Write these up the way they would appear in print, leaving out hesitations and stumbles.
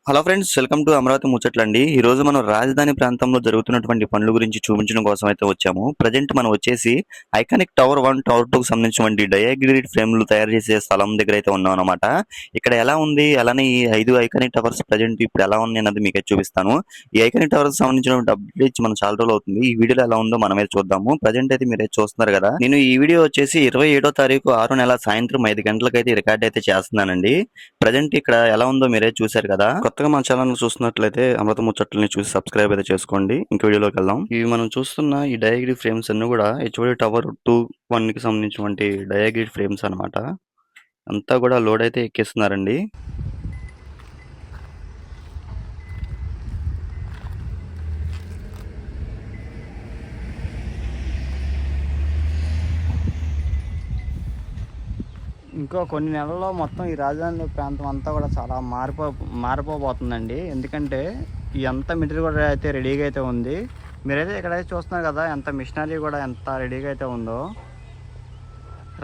Hello friends, welcome to Amaravati ముచ్చట్లండి. ఈ రోజు మనం రాజధాని ప్రాంతంలో జరుగుతున్నటువంటి పనుల గురించి చూపించడం కోసం అయితే వచ్చాము. ప్రజెంట్ మనం వచ్చేసి ఐకానిక్ టవర్ 1, టవర్ 2 కి సంబంధించినటువంటి డయాగ్రిడ్ ఫ్రేమ్లు తయారు చేసే స్థలం దగ్గర అయితే ఉన్నాం అనమాట. ఇక్కడ ఎలా ఉంది, అలానే ఈ 5 ఐకానిక్ టవర్స్ ప్రజెంట్ ఇప్పుడు ఎలా ఉంది అన్నది మీకు చూపిస్తాను. ఈ ఐకానిక్ టవర్స్ సంబంధించినటువంటి అప్డేట్స్ మనం చాలా రోజులు అవుతుంది. ఈ వీడియోలో ఎలా ఉందో మనమే చూద్దాము. ప్రజెంట్ అయితే మీరు చూస్తున్నారు కదా, నేను ఈ వీడియో వచ్చేసి 27వ తారీఖు 6 నెల సాయంత్రం 5 గంటలకైతే రికార్డ్ అయితే చేస్తున్నానండి. ప్రజెంట్ ఇక్కడ ఎలా ఉందో మీరే చూశారు కదా. కొత్తగా మన ఛానల్ చూస్తున్నట్లయితే అమృత ముచ్చట్లని చూసి సబ్స్క్రైబ్ అయితే చేసుకోండి. ఇంక వీడియోలోకి వెళ్దాం. ఇవి మనం చూస్తున్న ఈ డయాగ్రిడ్ ఫ్రేమ్స్ అన్ని కూడా హెచ్ఓడి టవర్ 2, 1 కి సంబంధించినటువంటి డయాగ్రిడ్ ఫ్రేమ్స్ అన్నమాట. అంతా కూడా లోడ్ అయితే ఎక్కిస్తున్నారండి. ఇంకో కొన్ని నెలల్లో మొత్తం ఈ రాజధాని ప్రాంతం అంతా కూడా చాలా మారిపోబోతుందండి. ఎందుకంటే ఈ అంత మెటీరియల్ కూడా అయితే రెడీగా అయితే ఉంది. మీరైతే ఇక్కడైతే చూస్తున్నారు కదా, ఎంత మిషనరీ కూడా ఎంత రెడీగా అయితే ఉందో.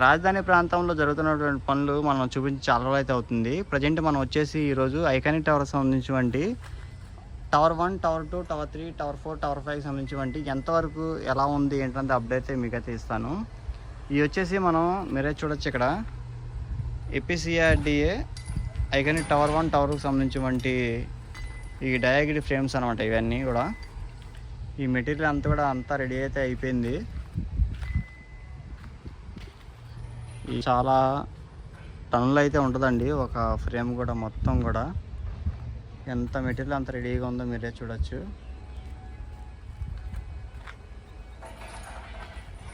రాజధాని ప్రాంతంలో జరుగుతున్నటువంటి పనులు మనం చూపించి చాలా రోజులు అయితే అవుతుంది. ప్రజెంట్ మనం వచ్చేసి ఈరోజు ఐకానిక్ టవర్ సంబంధించినటువంటి tower 1, tower 2, tower 3, tower 4, tower 5 సంబంధించినటువంటి ఎంతవరకు ఎలా ఉంది ఏంటంటే అప్డేట్ అయితే మీకైతే ఇస్తాను. ఇవి వచ్చేసి మనం మీరైతే చూడొచ్చు ఇక్కడ ఏపీసీఆర్డీఏ ఐకానిక్ టవర్ 1, టవర్ 2కి సంబంధించినటువంటి ఈ డయాగ్రిడ్ ఫ్రేమ్స్ అనమాట. ఇవన్నీ కూడా ఈ మెటీరియల్ అంతా కూడా రెడీ అయితే అయిపోయింది. చాలా టన్నులు అయితే ఉంటుందండి ఒక ఫ్రేమ్ కూడా. మొత్తం కూడా ఎంత మెటీరియల్ అంత రెడీగా ఉందో మీరే చూడొచ్చు.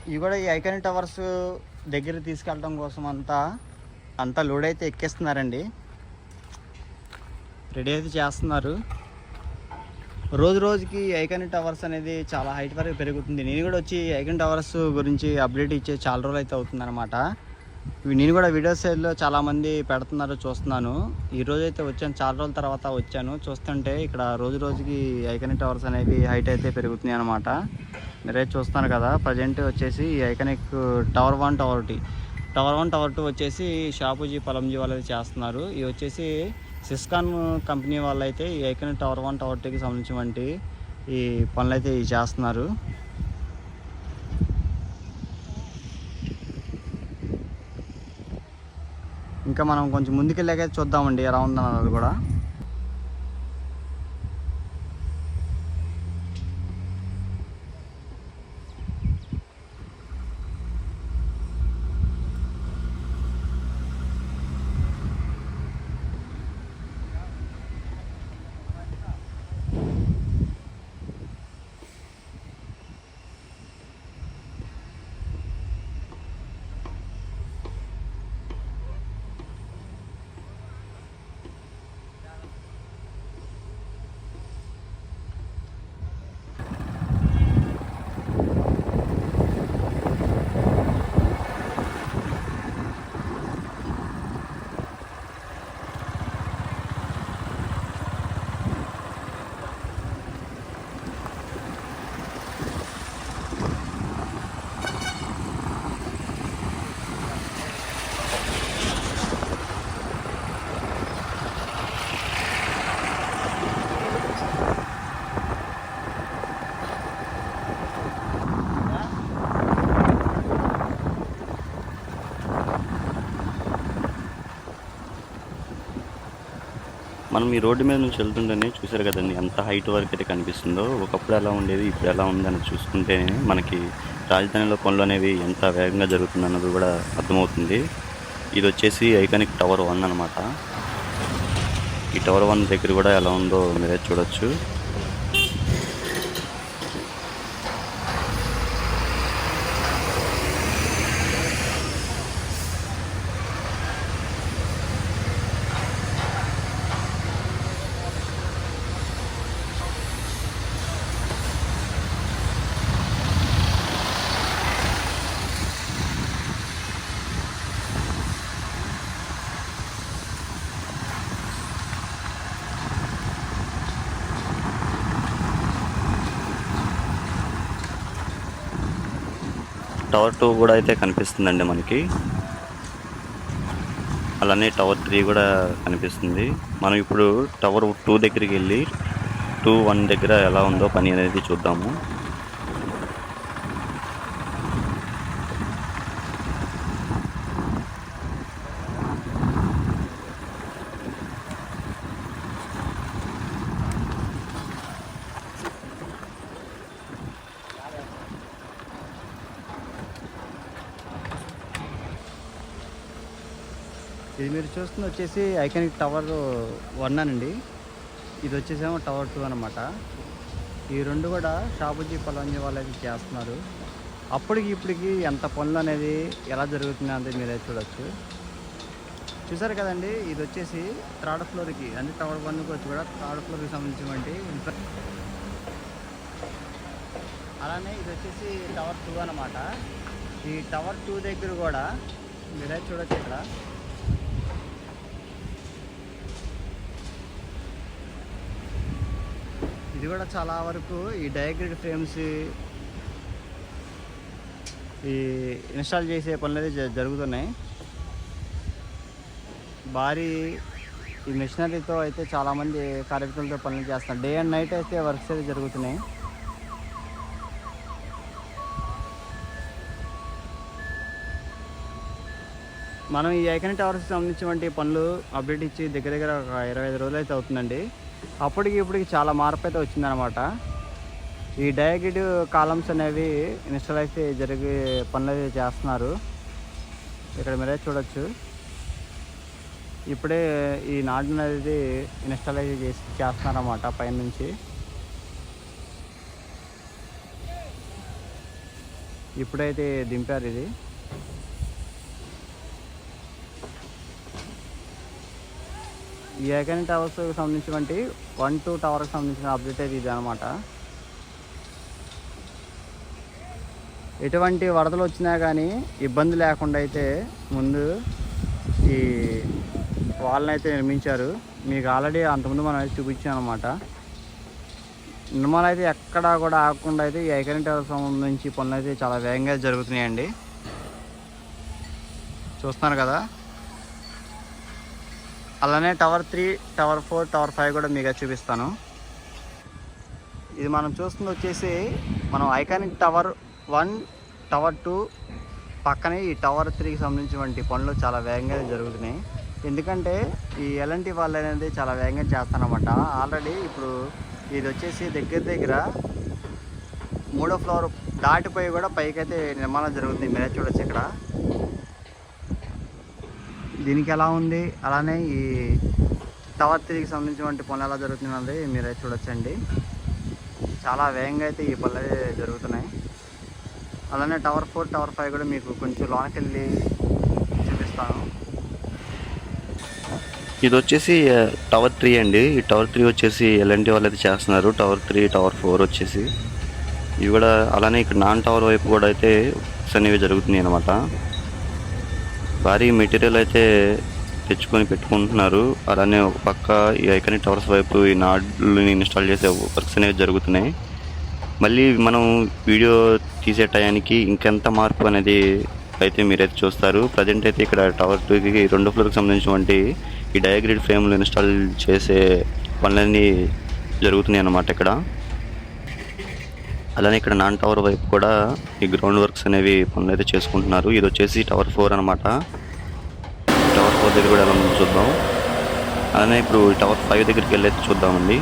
ఇవి కూడా ఈ ఐకానిక్ టవర్స్ దగ్గర తీసుకెళ్ళడం కోసం అంతా లోడ్ అయితే ఎక్కిస్తున్నారండి. రెడీ అయితే చేస్తున్నారు. రోజు రోజుకి ఐకానిక్ టవర్స్ అనేది చాలా హైట్ వరకు పెరుగుతుంది. నేను కూడా వచ్చి ఐకానిక్ టవర్స్ గురించి అప్డేట్ ఇచ్చే చాలా రోజులు అయితే అవుతుందన్నమాట. నేను కూడా వీడియోస్లో చాలామంది పెడుతున్నారు, చూస్తున్నాను. ఈరోజు అయితే వచ్చాను, చాలా రోజుల తర్వాత వచ్చాను. చూస్తుంటే ఇక్కడ రోజు రోజుకి ఐకానిక్ టవర్స్ అనేవి హైట్ అయితే పెరుగుతున్నాయి అనమాట. మీరైతే చూస్తున్నారు కదా. ప్రజెంట్ వచ్చేసి iconic tower 1, tower 2, tower 1, tower 2 వచ్చేసి షాపూజీ పలంజీ వాళ్ళు అయితే చేస్తున్నారు. ఇవి వచ్చేసి సిస్కాన్ కంపెనీ వాళ్ళు అయితే ఈ ఐకానిక్ టవర్ 1, టవర్ 2కి సంబంధించినటువంటి ఈ పనులు అయితే చేస్తున్నారు. ఇంకా మనం కొంచెం ముందుకెళ్ళాక చూద్దామండి ఎలా ఉందన్నది కూడా. మనం ఈ రోడ్డు మీద నుంచి వెళ్తుంటేనే చూసారు కదండి ఎంత హైట్ వరకు అయితే కనిపిస్తుందో. ఒకప్పుడు ఎలా ఉండేది, ఇప్పుడు ఎలా ఉంది అని చూసుకుంటేనే మనకి రాజధానిలో పనులు అనేవి ఎంత వేగంగా జరుగుతుంది అన్నది కూడా అర్థమవుతుంది. ఇది వచ్చేసి ఐకానిక్ టవర్ 1 అనమాట. ఈ టవర్ 1 దగ్గర కూడా ఎలా ఉందో మీరే చూడొచ్చు. టవర్ 2 కూడా అయితే కనిపిస్తుందండి మనకి. అలానే టవర్ 3 కూడా కనిపిస్తుంది. మనం ఇప్పుడు టవర్ 2 దగ్గరికి వెళ్ళి 1 దగ్గర ఎలా ఉందో పని అనేది చూద్దాము. ఇది మీరు చూస్తుంది వచ్చేసి ఐకానిక్ టవర్ 1 అనండి. ఇది వచ్చేసేమో టవర్ 2 అనమాట. ఈ రెండు కూడా షాబుజీ పలాంజీ వాళ్ళు అయితే చేస్తున్నారు. అప్పటికి ఇప్పటికి ఎంత పనులు అనేది ఎలా జరుగుతుంది అనేది మీరైతే చూడొచ్చు. చూసారు కదండి, ఇది వచ్చేసి థర్డ్ ఫ్లోర్కి అంటే టవర్ 1కి వచ్చి కూడా థర్డ్ ఫ్లోర్కి సంబంధించినటువంటి అలానే ఇది వచ్చేసి టవర్ 2 అనమాట. ఈ టవర్ 2 దగ్గర కూడా మీరైతే చూడొచ్చు. ఇక్కడ ఇది కూడా చాలా వరకు ఈ డయాగ్రిడ్ ఫ్రేమ్స్ ఈ ఇన్స్టాల్ చేసే పనులు అయితే జరుగుతున్నాయి. భారీ ఈ మెషినరీతో అయితే చాలామంది కార్మికులతో పనులు చేస్తున్నారు. డే అండ్ నైట్ అయితే వర్క్స్ అయితే జరుగుతున్నాయి. మనం ఈ ఐకానిక్ టవర్స్కి సంబంధించినటువంటి పనులు అప్డేట్ ఇచ్చి దగ్గర దగ్గర ఒక 25 రోజులు అయితే అవుతుందండి. అప్పటికి ఇప్పటికి చాలా మార్పు అయితే వచ్చిందనమాట. ఈ డయాగ్రిడ్ కాలమ్స్ అనేవి ఇన్స్టాల్ అయితే జరిగే పనులు అయితే చేస్తున్నారు. ఇక్కడ మీరే చూడొచ్చు. ఇప్పుడే ఈ నాడు అనేది ఇన్స్టాల్ అయితే చేస్తున్నారన్నమాట పైన నుంచి. ఇప్పుడైతే దింపారు ఇది. ఈ ఐకానిక్ టవర్స్కి సంబంధించినటువంటి 1-2 టవర్కి సంబంధించిన అప్డేట్ అయితే ఇది అనమాట. ఎటువంటి వరదలు వచ్చినా కానీ ఇబ్బంది లేకుండా అయితే ముందు ఈ వాళ్ళని అయితే నిర్మించారు. మీకు ఆల్రెడీ అంతకుముందు మనం అయితే చూపించాం అనమాట. నిర్మాణం అయితే ఎక్కడా కూడా ఆగకుండా అయితే ఈ ఐకానిక్ టవర్ సంబంధించి పనులు అయితే చాలా వేగంగా జరుగుతున్నాయండి. చూస్తున్నారు కదా. అలానే టవర్ 3, టవర్ 4, టవర్ 5 కూడా మీకు చూపిస్తాను. ఇది మనం చూస్తుంది వచ్చేసి మనం ఐకానిక్ టవర్ 1, టవర్ 2 పక్కనే ఈ టవర్ 3కి సంబంధించినటువంటి పనులు చాలా వేగంగా జరుగుతున్నాయి. ఎందుకంటే ఈ ఎల్ఎన్టీ వాళ్ళు అనేది చాలా వేగంగా చేస్తారన్నమాట. ఆల్రెడీ ఇప్పుడు ఇది వచ్చేసి దగ్గర దగ్గర 3వ ఫ్లోర్ దాటిపోయి కూడా పైకైతే నిర్మాణం జరుగుతుంది. మీరే చూడొచ్చు ఇక్కడ. దీనికి ఎలా ఉంది, అలానే ఈ టవర్ 3కి సంబంధించినటువంటి పనులు ఎలా జరుగుతున్నది మీరే చూడొచ్చండి. చాలా వేగంగా అయితే ఈ పనులు జరుగుతున్నాయి. అలానే టవర్ 4, టవర్ 5 కూడా మీకు కొంచెం లోనకి వెళ్ళి చూపిస్తాను. ఇది వచ్చేసి టవర్ 3 అండి. ఈ టవర్ 3 వచ్చేసి ఎల్ఎన్టీ వాళ్ళు అయితే చేస్తున్నారు. టవర్ 3, టవర్ 4 వచ్చేసి ఇవి కూడా. అలానే ఇక్కడ నాన్ టవర్ వైపు కూడా అయితే అనేవి జరుగుతున్నాయి అన్నమాట. భారీ మెటీరియల్ అయితే తెచ్చుకొని పెట్టుకుంటున్నారు. అలానే ఒక పక్క ఈ ఐకానిక్ టవర్స్ వైపు ఈ నాడ్లని ఇన్స్టాల్ చేసే వర్క్స్ అనేవి జరుగుతున్నాయి. మళ్ళీ మనం వీడియో తీసే టయానికి ఇంకెంత మార్పు అనేది అయితే మీరైతే చూస్తారు. ప్రజెంట్ అయితే ఇక్కడ టవర్ 2కి 2 ఫ్లోర్కి సంబంధించినటువంటి ఈ డయాగ్రిడ్ ఫ్రేమ్లు ఇన్స్టాల్ చేసే పనులన్నీ జరుగుతున్నాయి అన్నమాట ఇక్కడ. అలానే ఇక్కడ నాన్ టవర్ వైపు కూడా ఈ గ్రౌండ్ వర్క్స్ అనేవి పనులు అయితే చేసుకుంటున్నారు. ఇది వచ్చేసి టవర్ 4 అనమాట. టవర్ 4 దగ్గర కూడా ఎలా ఉందో చూద్దాం. అలానే ఇప్పుడు టవర్ 5 దగ్గరికి వెళ్ళి అయితే చూద్దామండి.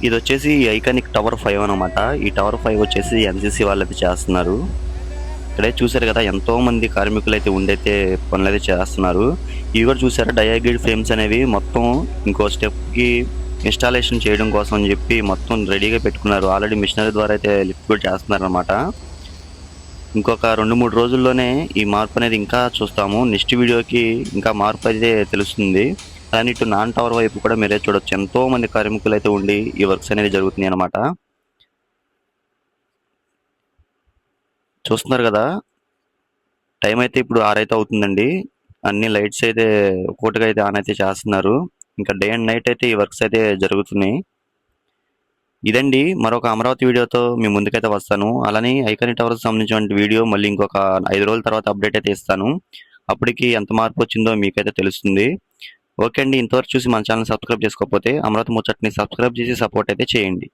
ఇది వచ్చేసి ఐకానిక్ టవర్ 5 అనమాట. ఈ టవర్ 5 వచ్చేసి ఎన్సీసీ వాళ్ళు అయితే చేస్తున్నారు. ఇక్కడే చూసారు కదా, ఎంతో మంది కార్మికులు అయితే ఉండైతే పనులు అయితే చేస్తున్నారు. ఇవి కూడా చూసారా, డయాగ్రిడ్ ఫ్రేమ్స్ అనేవి మొత్తం ఇంకో స్టెప్కి ఇన్స్టాలేషన్ చేయడం కోసం అని చెప్పి మొత్తం రెడీగా పెట్టుకున్నారు. ఆల్రెడీ మిషనరీ ద్వారా అయితే లిఫ్ట్ కూడా చేస్తున్నారు అనమాట. ఇంకొక 2-3 రోజుల్లోనే ఈ మార్పు అనేది ఇంకా చూస్తాము. నెక్స్ట్ వీడియోకి ఇంకా మార్పు అయితే తెలుస్తుంది. కానీ ఇటు నాన్ టవర్ వైపు కూడా మీరే చూడొచ్చు, ఎంతో మంది కార్మికులు అయితే ఉండి ఈ వర్క్స్ అనేది జరుగుతున్నాయి అనమాట. చూస్తున్నారు కదా, టైం అయితే ఇప్పుడు 6 అయితే అవుతుందండి. అన్ని లైట్స్ అయితే ఒక్కొక్కటిగా అయితే ఆన్ అయితే చేస్తున్నారు. ఇంకా డే అండ్ నైట్ అయితే ఈ వర్క్స్ అయితే జరుగుతున్నాయి. ఇదండి మరొక అమరావతి వీడియోతో మీ ముందుకైతే వస్తాను. అలానే ఐకానిక్ టవర్స్ సంబంధించిన వీడియో మళ్ళీ ఇంకొక 5 రోజుల తర్వాత అప్డేట్ అయితే ఇస్తాను. అప్పటికి ఎంత మార్పు వచ్చిందో మీకైతే తెలుస్తుంది. ఓకే అండి, ఇంతవరకు చూసి మన ఛానల్ సబ్స్క్రైబ్ చేసుకోకపోతే అమరావతి ముచ్చట్ని సబ్స్క్రైబ్ చేసి సపోర్ట్ అయితే చేయండి.